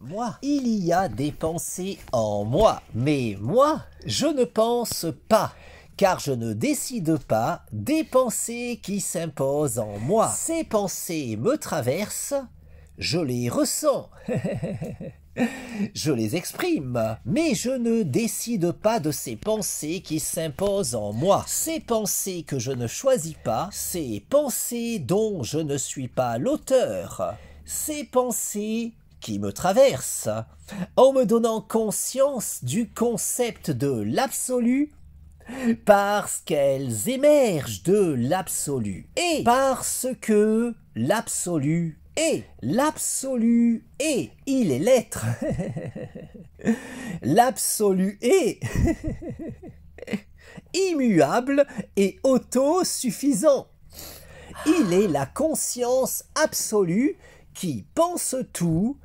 Moi, il y a des pensées en moi, mais moi, je ne pense pas, car je ne décide pas des pensées qui s'imposent en moi. Ces pensées me traversent, je les ressens, je les exprime, mais je ne décide pas de ces pensées qui s'imposent en moi. Ces pensées que je ne choisis pas, ces pensées dont je ne suis pas l'auteur, ces pensées qui me traversent, en me donnant conscience du concept de l'absolu, parce qu'elles émergent de l'absolu, et parce que l'absolu est. L'absolu est. Il est l'être. L'absolu est immuable et autosuffisant. Il est la conscience absolue qui pense tout,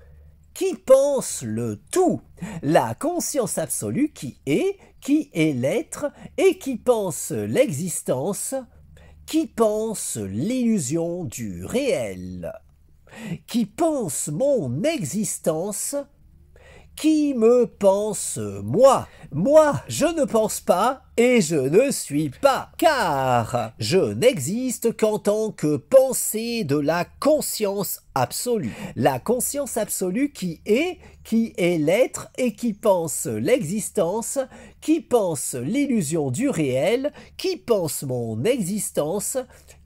qui pense le tout. La conscience absolue qui est l'être et qui pense l'existence, qui pense l'illusion du réel, qui pense mon existence, qui me pense moi. Moi, je ne pense pas et je ne suis pas, car je n'existe qu'en tant que pensée de la conscience absolue. La conscience absolue qui est l'être et qui pense l'existence, qui pense l'illusion du réel, qui pense mon existence,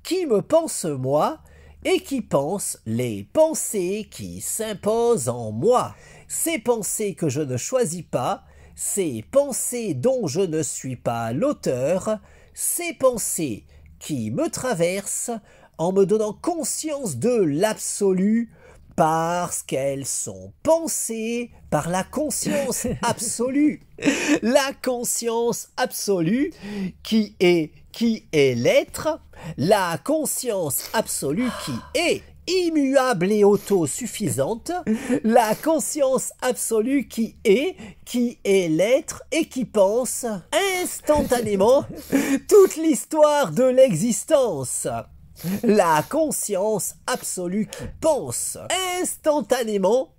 qui me pense moi, et qui pense les pensées qui s'imposent en moi. Ces pensées que je ne choisis pas, ces pensées dont je ne suis pas l'auteur, ces pensées qui me traversent en me donnant conscience de l'absolu, parce qu'elles sont pensées par la conscience absolue. La conscience absolue qui est l'être, la conscience absolue qui est immuable et autosuffisante, la conscience absolue qui est l'être et qui pense instantanément toute l'histoire de l'existence. La conscience absolue qui pense instantanément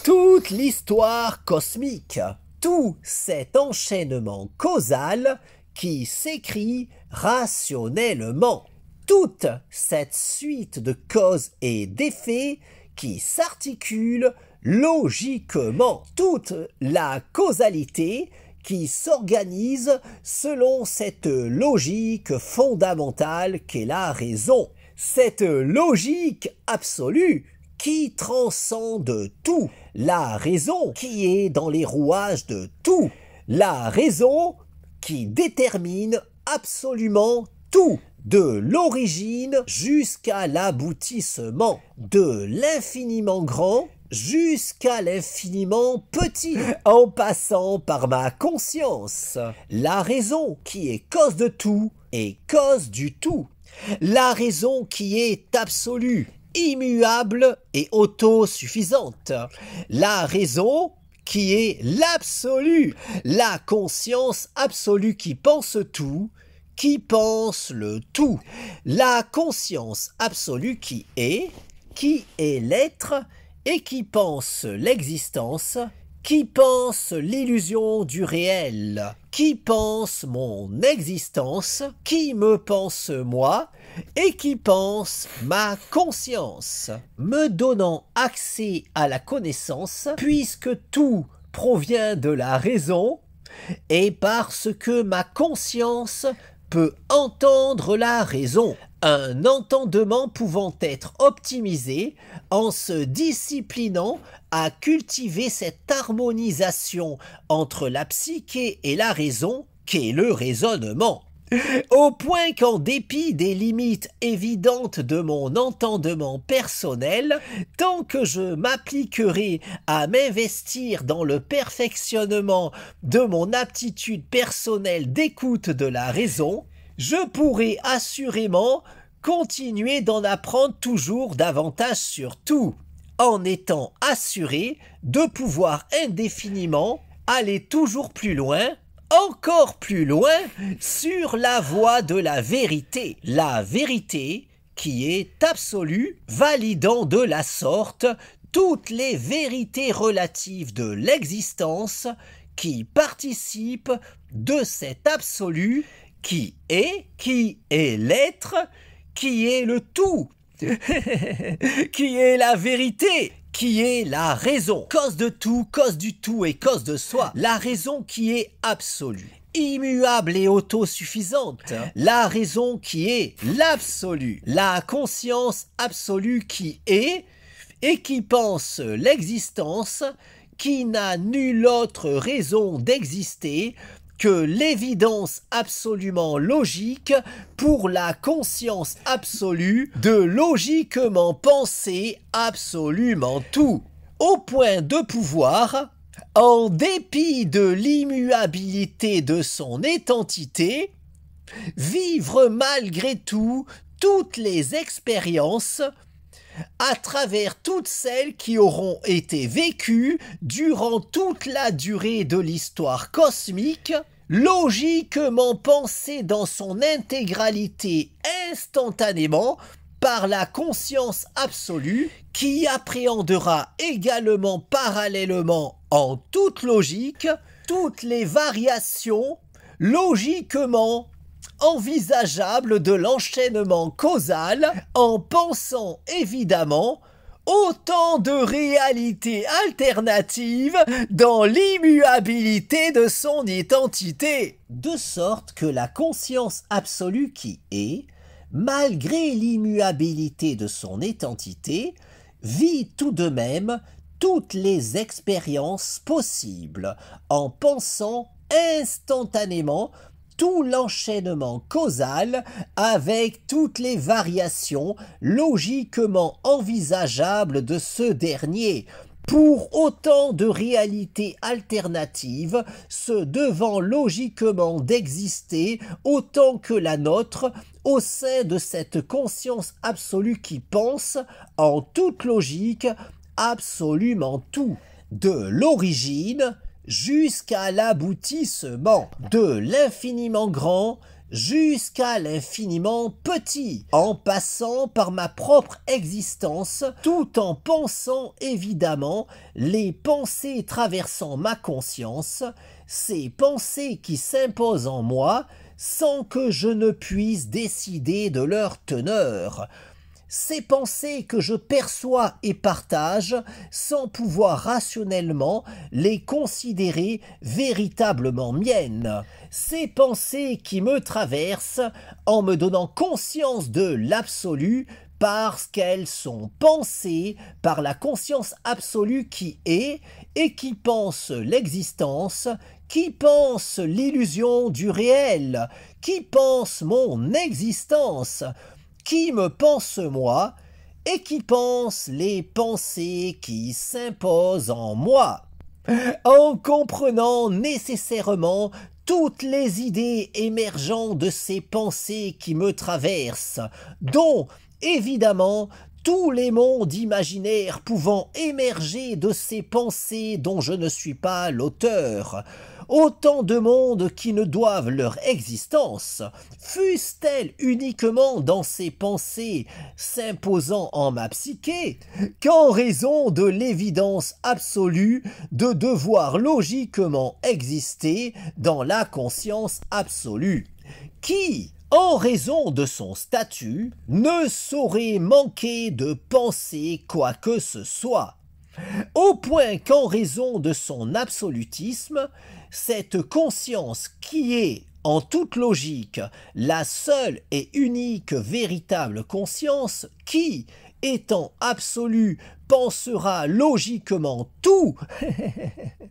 toute l'histoire cosmique, tout cet enchaînement causal qui s'écrit rationnellement, toute cette suite de causes et d'effets qui s'articule logiquement, toute la causalité qui s'organise selon cette logique fondamentale qu'est la raison. Cette logique absolue qui transcende tout. La raison qui est dans les rouages de tout. La raison qui détermine absolument tout. De l'origine jusqu'à l'aboutissement. De l'infiniment grand jusqu'à l'infiniment petit, en passant par ma conscience. La raison qui est cause de tout et cause du tout. La raison qui est absolue, immuable et autosuffisante. La raison qui est l'absolu, la conscience absolue qui pense tout, qui pense le tout. La conscience absolue qui est l'être, et qui pense l'existence, qui pense l'illusion du réel, qui pense mon existence, qui me pense moi, et qui pense ma conscience, me donnant accès à la connaissance, puisque tout provient de la raison, et parce que ma conscience peut entendre la raison, un entendement pouvant être optimisé en se disciplinant à cultiver cette harmonisation entre la psyché et la raison qu'est le raisonnement. Au point qu'en dépit des limites évidentes de mon entendement personnel, tant que je m'appliquerai à m'investir dans le perfectionnement de mon aptitude personnelle d'écoute de la raison, je pourrai assurément continuer d'en apprendre toujours davantage sur tout, en étant assuré de pouvoir indéfiniment aller toujours plus loin, encore plus loin, sur la voie de la vérité qui est absolue, validant de la sorte toutes les vérités relatives de l'existence qui participent de cet absolu qui est l'être, qui est le tout, qui est la vérité, qui est la raison, cause de tout, cause du tout et cause de soi, la raison qui est absolue, immuable et autosuffisante, la raison qui est l'absolu, la conscience absolue qui est et qui pense l'existence, qui n'a nulle autre raison d'exister que l'évidence absolument logique pour la conscience absolue de logiquement penser absolument tout, au point de pouvoir, en dépit de l'immuabilité de son identité, vivre malgré tout toutes les expériences à travers toutes celles qui auront été vécues durant toute la durée de l'histoire cosmique, logiquement pensée dans son intégralité instantanément par la conscience absolue qui appréhendera également parallèlement en toute logique toutes les variations logiquement envisageable de l'enchaînement causal en pensant évidemment autant de réalités alternatives dans l'immuabilité de son identité, de sorte que la conscience absolue qui est, malgré l'immuabilité de son identité, vit tout de même toutes les expériences possibles en pensant instantanément tout l'enchaînement causal avec toutes les variations logiquement envisageables de ce dernier, pour autant de réalités alternatives se devant logiquement d'exister autant que la nôtre au sein de cette conscience absolue qui pense en toute logique absolument tout, de l'origine jusqu'à l'aboutissement, de l'infiniment grand jusqu'à l'infiniment petit, en passant par ma propre existence, tout en pensant évidemment les pensées traversant ma conscience, ces pensées qui s'imposent en moi sans que je ne puisse décider de leur teneur. Ces pensées que je perçois et partage sans pouvoir rationnellement les considérer véritablement miennes. Ces pensées qui me traversent en me donnant conscience de l'absolu parce qu'elles sont pensées par la conscience absolue qui est et qui pense l'existence, qui pense l'illusion du réel, qui pense mon existence, qui me pense moi, et qui pense les pensées qui s'imposent en moi, en comprenant nécessairement toutes les idées émergeant de ces pensées qui me traversent, dont, évidemment, tous les mondes imaginaires pouvant émerger de ces pensées dont je ne suis pas l'auteur, autant de mondes qui ne doivent leur existence, fussent-elles uniquement dans ces pensées s'imposant en ma psyché, qu'en raison de l'évidence absolue de devoir logiquement exister dans la conscience absolue, qui, en raison de son statut, ne saurait manquer de penser quoi que ce soit, au point qu'en raison de son absolutisme, cette conscience qui est, en toute logique, la seule et unique véritable conscience qui, étant absolue, pensera logiquement tout,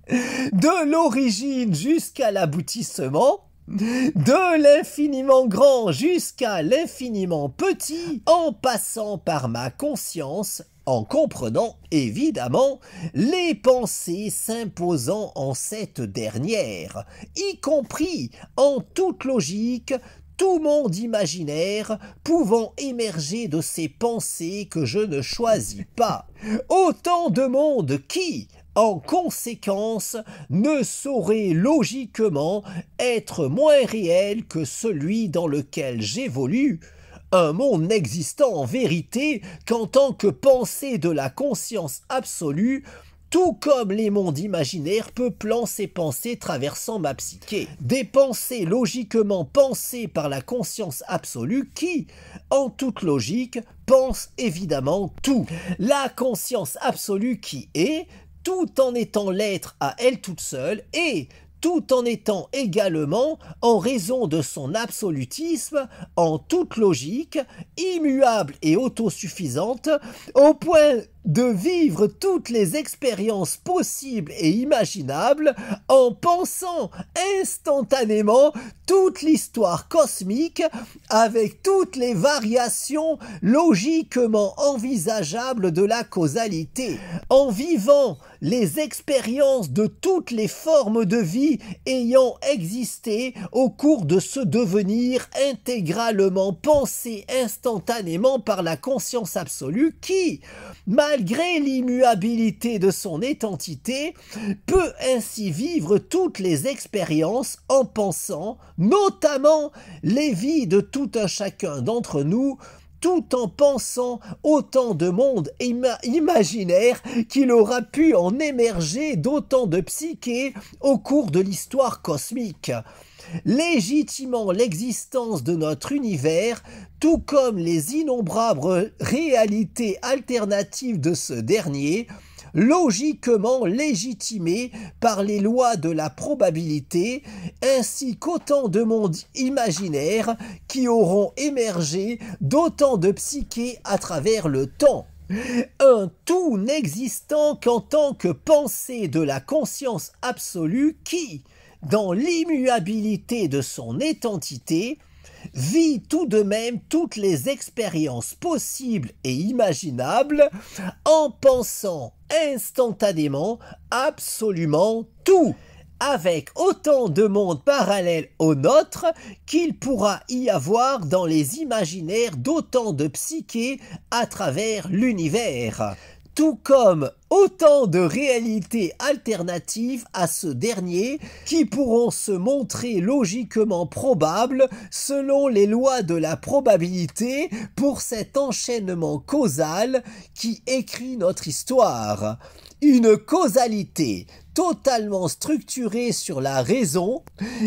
de l'origine jusqu'à l'aboutissement, de l'infiniment grand jusqu'à l'infiniment petit, en passant par ma conscience, en comprenant évidemment les pensées s'imposant en cette dernière, y compris en toute logique tout monde imaginaire pouvant émerger de ces pensées que je ne choisis pas, autant de mondes qui, en conséquence, ne saurait logiquement être moins réel que celui dans lequel j'évolue, un monde n'existant en vérité qu'en tant que pensée de la conscience absolue, tout comme les mondes imaginaires peuplant ces pensées traversant ma psyché. Des pensées logiquement pensées par la conscience absolue qui, en toute logique, pense évidemment tout. La conscience absolue qui est, tout en étant l'être à elle toute seule, et tout en étant également, en raison de son absolutisme, en toute logique, immuable et autosuffisante, au point de vivre toutes les expériences possibles et imaginables en pensant instantanément toute l'histoire cosmique avec toutes les variations logiquement envisageables de la causalité, en vivant les expériences de toutes les formes de vie ayant existé au cours de ce devenir intégralement pensé instantanément par la conscience absolue qui, malgré l'immuabilité de son identité, peut ainsi vivre toutes les expériences en pensant, notamment les vies de tout un chacun d'entre nous, tout en pensant autant de mondes imaginaires qu'il aura pu en émerger d'autant de psyché au cours de l'histoire cosmique, légitimant l'existence de notre univers, tout comme les innombrables réalités alternatives de ce dernier, logiquement légitimées par les lois de la probabilité, ainsi qu'autant de mondes imaginaires qui auront émergé d'autant de psyché à travers le temps. Un tout n'existant qu'en tant que pensée de la conscience absolue qui, dans l'immuabilité de son identité, vit tout de même toutes les expériences possibles et imaginables en pensant instantanément absolument tout, avec autant de mondes parallèles au nôtre qu'il pourra y avoir dans les imaginaires d'autant de psyché à travers l'univers, tout comme autant de réalités alternatives à ce dernier qui pourront se montrer logiquement probables selon les lois de la probabilité pour cet enchaînement causal qui écrit notre histoire. Une causalité totalement structurée sur la raison,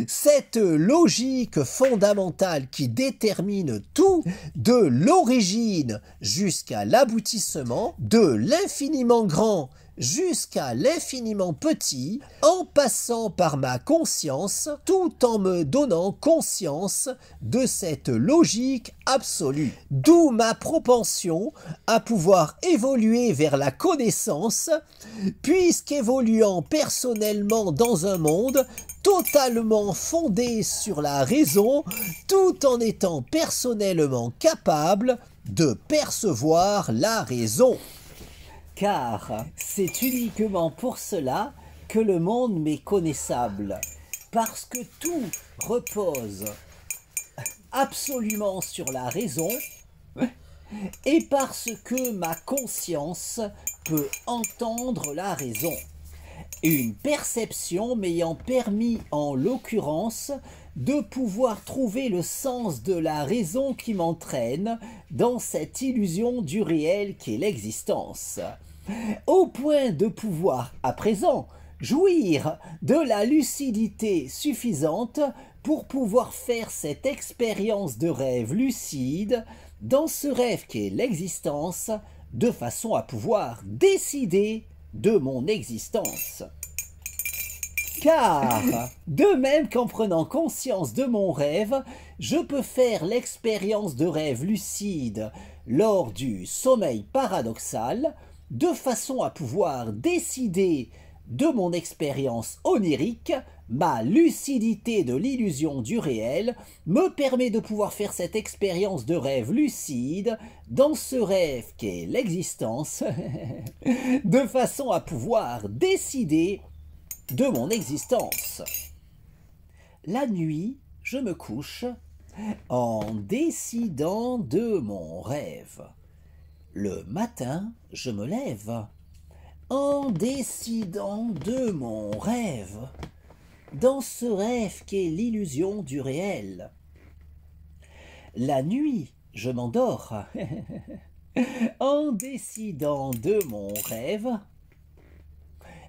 cette logique fondamentale qui détermine tout, de l'origine jusqu'à l'aboutissement, de l'infiniment grand jusqu'à l'infiniment petit, en passant par ma conscience, tout en me donnant conscience de cette logique absolue. D'où ma propension à pouvoir évoluer vers la connaissance, puisqu'évoluant personnellement dans un monde totalement fondé sur la raison, tout en étant personnellement capable de percevoir la raison. Car c'est uniquement pour cela que le monde m'est connaissable, parce que tout repose absolument sur la raison, et parce que ma conscience peut entendre la raison. Une perception m'ayant permis en l'occurrence de pouvoir trouver le sens de la raison qui m'entraîne dans cette illusion du réel qu'est l'existence, au point de pouvoir à présent jouir de la lucidité suffisante pour pouvoir faire cette expérience de rêve lucide dans ce rêve qu'est l'existence, de façon à pouvoir décider de mon existence. Car, de même qu'en prenant conscience de mon rêve, je peux faire l'expérience de rêve lucide lors du sommeil paradoxal, de façon à pouvoir décider de mon expérience onirique, ma lucidité de l'illusion du réel me permet de pouvoir faire cette expérience de rêve lucide dans ce rêve qu'est l'existence, de façon à pouvoir décider de mon existence. La nuit, je me couche en décidant de mon rêve. Le matin, je me lève en décidant de mon rêve, dans ce rêve qu'est l'illusion du réel. La nuit, je m'endors. En décidant de mon rêve,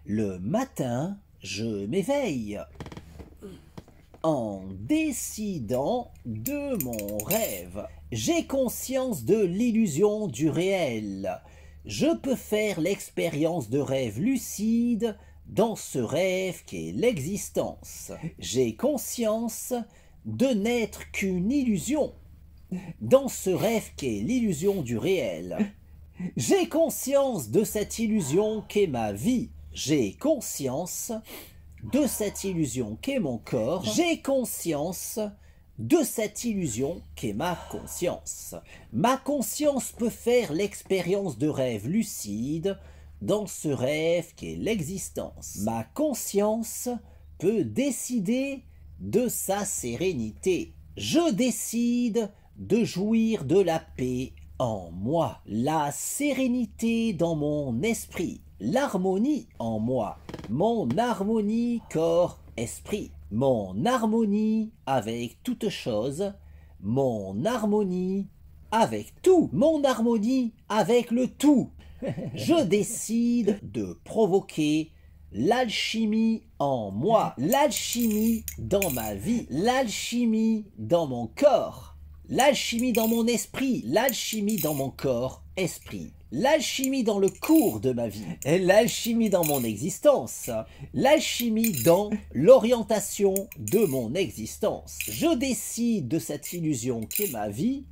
le matin, je m'éveille. En décidant de mon rêve, j'ai conscience de l'illusion du réel. Je peux faire l'expérience de rêve lucide dans ce rêve qu'est l'existence. J'ai conscience de n'être qu'une illusion dans ce rêve qu'est l'illusion du réel. J'ai conscience de cette illusion qu'est ma vie. J'ai conscience de cette illusion qu'est mon corps. J'ai conscience de cette illusion qu'est ma conscience. Ma conscience peut faire l'expérience de rêve lucide dans ce rêve qu'est l'existence. Ma conscience peut décider de sa sérénité. Je décide de jouir de la paix en moi, la sérénité dans mon esprit, l'harmonie en moi, mon harmonie corps-esprit, mon harmonie avec toute chose, mon harmonie avec tout, mon harmonie avec le tout. Je décide de provoquer l'alchimie en moi, l'alchimie dans ma vie, l'alchimie dans mon corps, l'alchimie dans mon esprit, l'alchimie dans mon corps, esprit, l'alchimie dans le cours de ma vie, l'alchimie dans mon existence, l'alchimie dans l'orientation de mon existence. Je décide de cette illusion qu'est ma vie.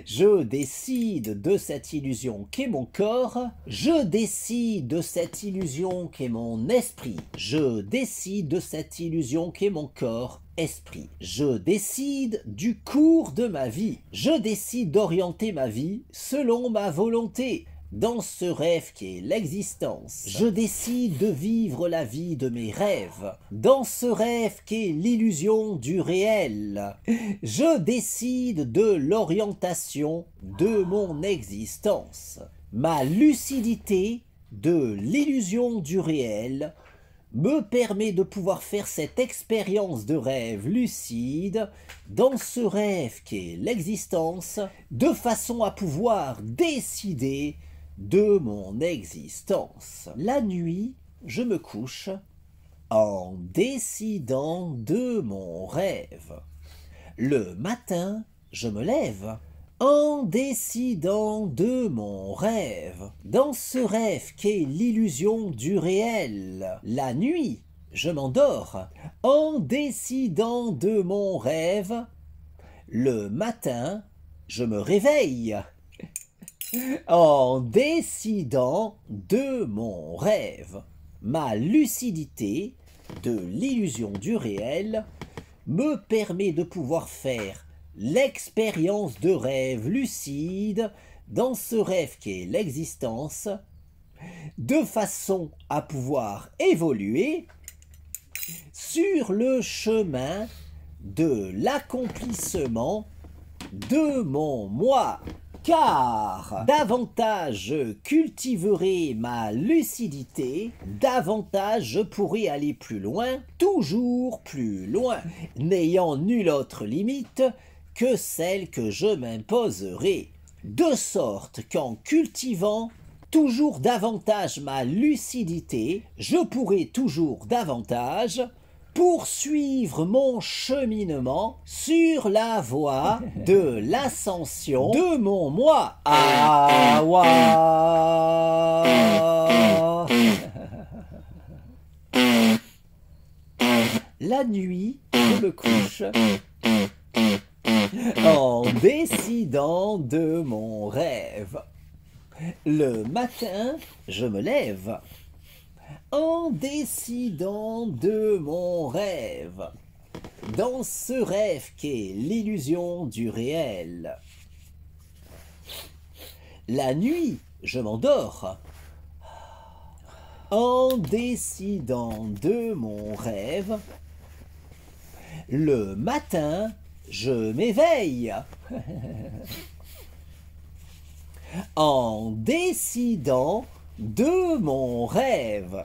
Je décide de cette illusion qu'est mon corps, je décide de cette illusion qu'est mon esprit, je décide de cette illusion qu'est mon corps, esprit. Je décide du cours de ma vie, je décide d'orienter ma vie selon ma volonté. Dans ce rêve qu'est l'existence, je décide de vivre la vie de mes rêves. Dans ce rêve qu'est l'illusion du réel, je décide de l'orientation de mon existence. Ma lucidité de l'illusion du réel me permet de pouvoir faire cette expérience de rêve lucide dans ce rêve qu'est l'existence, de façon à pouvoir décider de mon existence. La nuit, je me couche en décidant de mon rêve. Le matin, je me lève en décidant de mon rêve. Dans ce rêve qu'est l'illusion du réel. La nuit, je m'endors en décidant de mon rêve. Le matin, je me réveille en décidant de mon rêve. Ma lucidité de l'illusion du réel me permet de pouvoir faire l'expérience de rêve lucide dans ce rêve qu'est l'existence, de façon à pouvoir évoluer sur le chemin de l'accomplissement de mon moi. Car davantage je cultiverai ma lucidité, davantage je pourrai aller plus loin, toujours plus loin, n'ayant nulle autre limite que celle que je m'imposerai. De sorte qu'en cultivant toujours davantage ma lucidité, je pourrai toujours davantage poursuivre mon cheminement sur la voie de l'ascension de mon moi. La nuit, je me couche en décidant de mon rêve. Le matin, je me lève en décidant de mon rêve. Dans ce rêve qu'est l'illusion du réel. La nuit, je m'endors en décidant de mon rêve. Le matin, je m'éveille en décidant de mon rêve.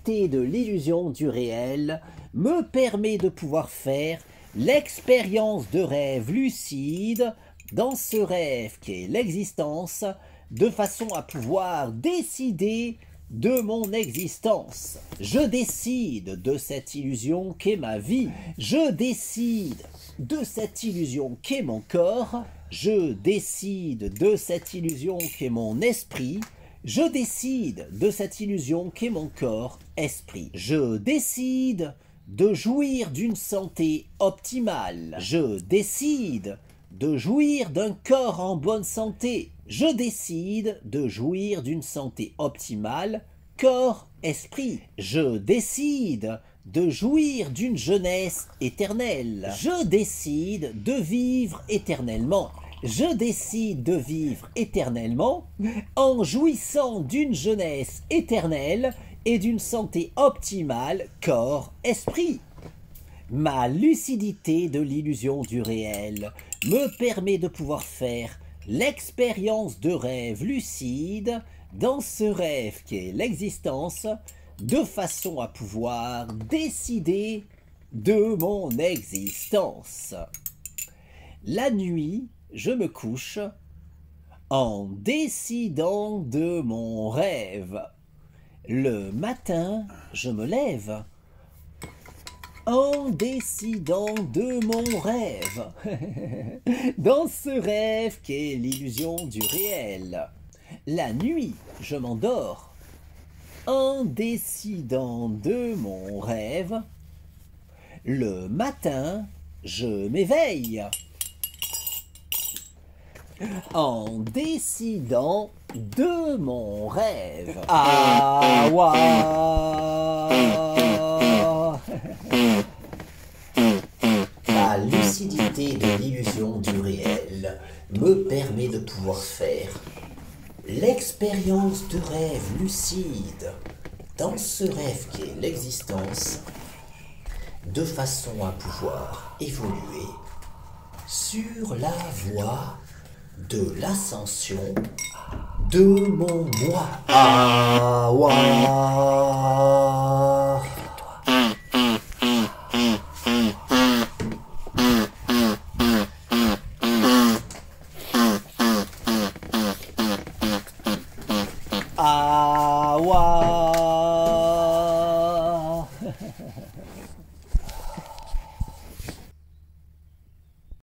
lucidité de l'illusion du réel me permet de pouvoir faire l'expérience de rêve lucide dans ce rêve qu'est l'existence, de façon à pouvoir décider de mon existence. Je décide de cette illusion qu'est ma vie. Je décide de cette illusion qu'est mon corps. Je décide de cette illusion qu'est mon esprit. Je décide de cette illusion qu'est mon corps, esprit. Je décide de jouir d'une santé optimale. Je décide de jouir d'un corps en bonne santé. Je décide de jouir d'une santé optimale, corps, esprit. Je décide de jouir d'une jeunesse éternelle. Je décide de vivre éternellement. Je décide de vivre éternellement en jouissant d'une jeunesse éternelle et d'une santé optimale, corps, esprit. Ma lucidité de l'illusion du réel me permet de pouvoir faire l'expérience de rêve lucide dans ce rêve qu'est l'existence, de façon à pouvoir décider de mon existence. La nuit, je me couche en décidant de mon rêve. Le matin, je me lève en décidant de mon rêve. Dans ce rêve qu'est l'illusion du réel. La nuit, je m'endors en décidant de mon rêve. Le matin, je m'éveille en décidant de mon rêve. Ah, ouah. La lucidité de l'illusion du réel me permet de pouvoir faire l'expérience de rêve lucide dans ce rêve qu'est l'existence, de façon à pouvoir évoluer sur la voie de l'ascension de mon moi. Ah, ouah. Ah, ouah.